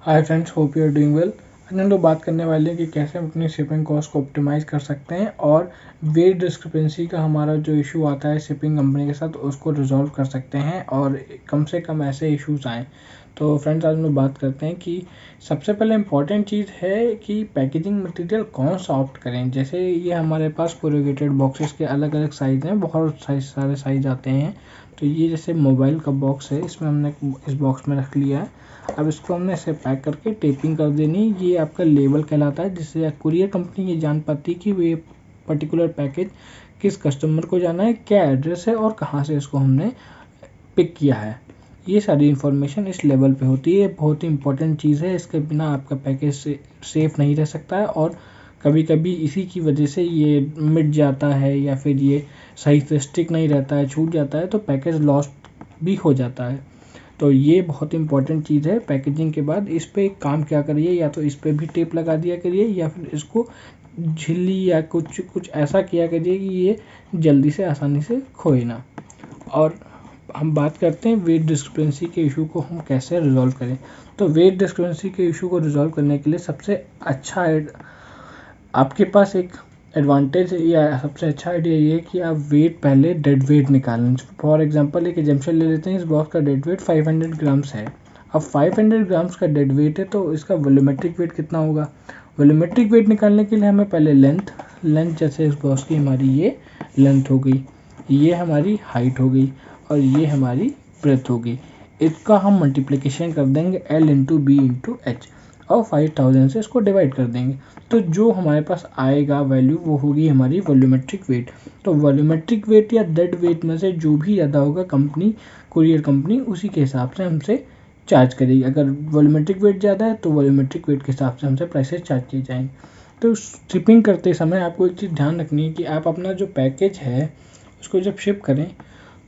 Hi friends, hope you are doing well. आज हम लोग बात करने वाले हैं कि कैसे हम अपनी शिपिंग कॉस्ट को ऑप्टिमाइज़ कर सकते हैं और वेट डिस्क्रिपेंसी का हमारा जो इशू आता है शिपिंग कंपनी के साथ उसको रिजॉल्व कर सकते हैं और कम से कम ऐसे इश्यूज आएँ। तो फ्रेंड्स, आज हम लोग बात करते हैं कि सबसे पहले इम्पॉर्टेंट चीज़ है कि पैकेजिंग मटेरियल कौन सा ऑप्ट करें। जैसे ये हमारे पास कोरुगेटेड बॉक्सेस के अलग अलग साइज़ हैं, बहुत सारे साइज़ आते हैं। तो ये जैसे मोबाइल का बॉक्स है, इसमें हमने इस बॉक्स में रख लिया है। अब इसको हमने ऐसे पैक करके टेपिंग कर देनी। ये आपका लेबल कहलाता है, जिससे कुरियर कंपनी ये जान पाती है कि ये पर्टिकुलर पैकेज किस कस्टमर को जाना है, क्या एड्रेस है और कहाँ से इसको हमने पिक किया है। ये सारी इन्फॉर्मेशन इस लेवल पे होती है। बहुत ही इंपॉर्टेंट चीज़ है, इसके बिना आपका पैकेज सेफ नहीं रह सकता है और कभी कभी इसी की वजह से ये मिट जाता है या फिर ये सही से स्टिक नहीं रहता है, छूट जाता है, तो पैकेज लॉस्ट भी हो जाता है। तो ये बहुत इंपॉर्टेंट चीज़ है। पैकेजिंग के बाद इस पे एक काम क्या करिए, या तो इस पे भी टेप लगा दिया करिए या फिर इसको झिल्ली या कुछ ऐसा किया करिए कि ये जल्दी से आसानी से खोए ना। और हम बात करते हैं वेट डिस्क्रिपेंसी के इशू को हम कैसे रिजॉल्व करें। तो वेट डिस्क्रिपेंसी के इशू को रिजॉल्व करने के लिए सबसे अच्छा आपके पास एक एडवांटेज या सबसे अच्छा आइडिया ये है कि आप वेट पहले डेड वेट निकालें। फॉर एग्जांपल एक एग्जांपल ले लेते हैं, इस बॉक्स का डेड वेट 500 ग्राम्स है। अब 500 ग्राम्स का डेड वेट है तो इसका वॉल्यूमेट्रिक वेट कितना होगा। वॉल्यूमेट्रिक वेट निकालने के लिए हमें पहले लेंथ जैसे इस बॉक्स की हमारी ये लेंथ हो गई, ये हमारी हाइट हो गई और ये हमारी ब्रेथ हो गई। इसका हम मल्टीप्लिकेशन कर देंगे L into B into H और 5000 से इसको डिवाइड कर देंगे। तो जो हमारे पास आएगा वैल्यू वो होगी हमारी वॉल्यूमेट्रिक वेट। तो वॉल्यूमेट्रिक वेट या डेड वेट में से जो भी ज़्यादा होगा कुरियर कंपनी उसी के हिसाब से हमसे चार्ज करेगी। अगर वॉल्यूमेट्रिक वेट ज़्यादा है तो वॉल्यूमेट्रिक वेट के हिसाब से हमसे प्राइसेस चार्ज किए जाएंगे। तो शिपिंग करते समय आपको एक चीज़ ध्यान रखनी है कि आप अपना जो पैकेज है उसको जब शिप करें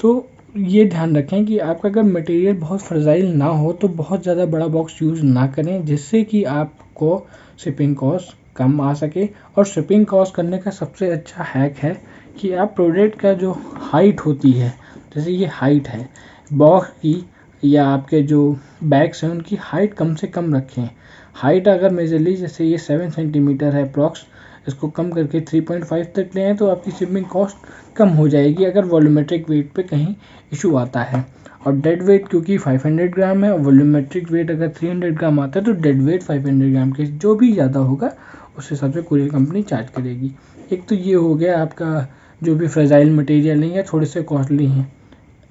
तो ये ध्यान रखें कि आपका अगर मटेरियल बहुत फ्रेजाइल ना हो तो बहुत ज़्यादा बड़ा बॉक्स यूज़ ना करें, जिससे कि आपको शिपिंग कॉस्ट कम आ सके। और शिपिंग कॉस्ट करने का सबसे अच्छा हैक है कि आप प्रोडक्ट का जो हाइट होती है, जैसे ये हाइट है बॉक्स की या आपके जो बैग्स हैं उनकी हाइट कम से कम रखें। हाइट अगर मेजरली जैसे ये 7 सेंटीमीटर है अप्रॉक्स, इसको कम करके 3.5 तक ले आएँ तो आपकी शिपिंग कॉस्ट कम हो जाएगी अगर वॉल्यूमेट्रिक वेट पे कहीं इशू आता है। और डेड वेट क्योंकि 500 ग्राम है और वॉल्यूमेट्रिक वेट अगर 300 ग्राम आता है तो डेड वेट 500 ग्राम के जो भी ज़्यादा होगा उस हिसाब से कुरियर कंपनी चार्ज करेगी। एक तो ये हो गया आपका जो भी फ्रेजाइल मटेरियल है या थोड़े से कॉस्टली हैं।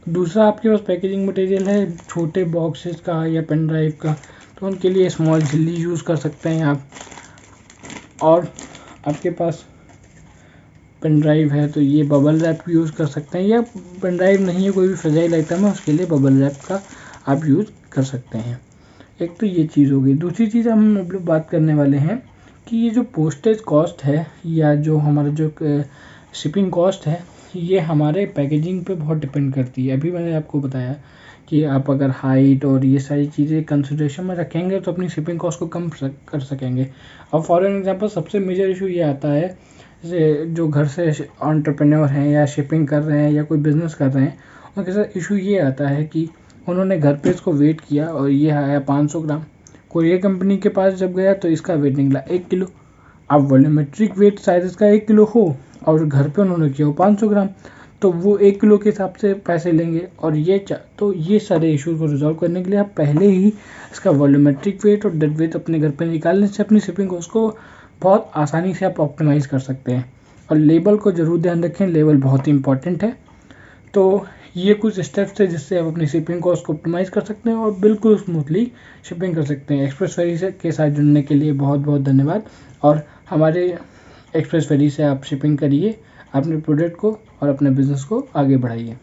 दूसरा आपके पास पैकेजिंग मटेरियल है छोटे बॉक्सेस का या पेन ड्राइव का, तो उनके लिए स्मॉल झिल्ली यूज़ कर सकते हैं आप। और आपके पास पेन ड्राइव है तो ये बबल रैप यूज़ कर सकते हैं, या पेन ड्राइव नहीं है कोई भी फ्रेजाइल आइटम है उसके लिए बबल रैप का आप यूज़ कर सकते हैं। एक तो ये चीज़ हो गई। दूसरी चीज़ हम लोग बात करने वाले हैं कि ये जो पोस्टेज कॉस्ट है या जो हमारा जो शिपिंग कॉस्ट है ये हमारे पैकेजिंग पे बहुत डिपेंड करती है। अभी मैंने आपको बताया कि आप अगर हाइट और ये सारी चीज़ें कंसिडरेशन में रखेंगे तो अपनी शिपिंग कॉस्ट को कम कर सकेंगे। अब फॉर एग्जांपल सबसे मेजर इशू ये आता है, जैसे जो घर से एंटरप्रेन्योर हैं या शिपिंग कर रहे हैं या कोई बिज़नेस कर रहे हैं, उनके साथ इशू ये आता है कि उन्होंने घर पे इसको वेट किया और ये आया 500 ग्राम। कुरियर कंपनी के पास जब गया तो इसका वेट निकला 1 किलो। अब वॉल्यूमेट्रिक वेट शायद इसका 1 किलो हो और घर पे उन्होंने किया 500 ग्राम, तो वो 1 किलो के हिसाब से पैसे लेंगे। और तो ये सारे इशू को रिजॉल्व करने के लिए आप पहले ही इसका वॉल्यूमेट्रिक वेट और डेड वेट अपने घर पे निकालने से अपनी शिपिंग कॉस्ट को बहुत आसानी से आप ऑप्टिमाइज़ कर सकते हैं। और लेबल को ज़रूर ध्यान रखें, लेबल बहुत ही इंपॉर्टेंट है। तो ये कुछ स्टेप्स है जिससे आप अपनी शिपिंग कॉस्ट को ऑप्टिमाइज़ कर सकते हैं और बिल्कुल स्मूथली शिपिंग कर सकते हैं। एक्सप्रेस फेरी के साथ जुड़ने के लिए बहुत बहुत धन्यवाद। और हमारे एक्सप्रेस फेरी से आप शिपिंग करिए अपने प्रोडक्ट को और अपने बिज़नेस को आगे बढ़ाइए।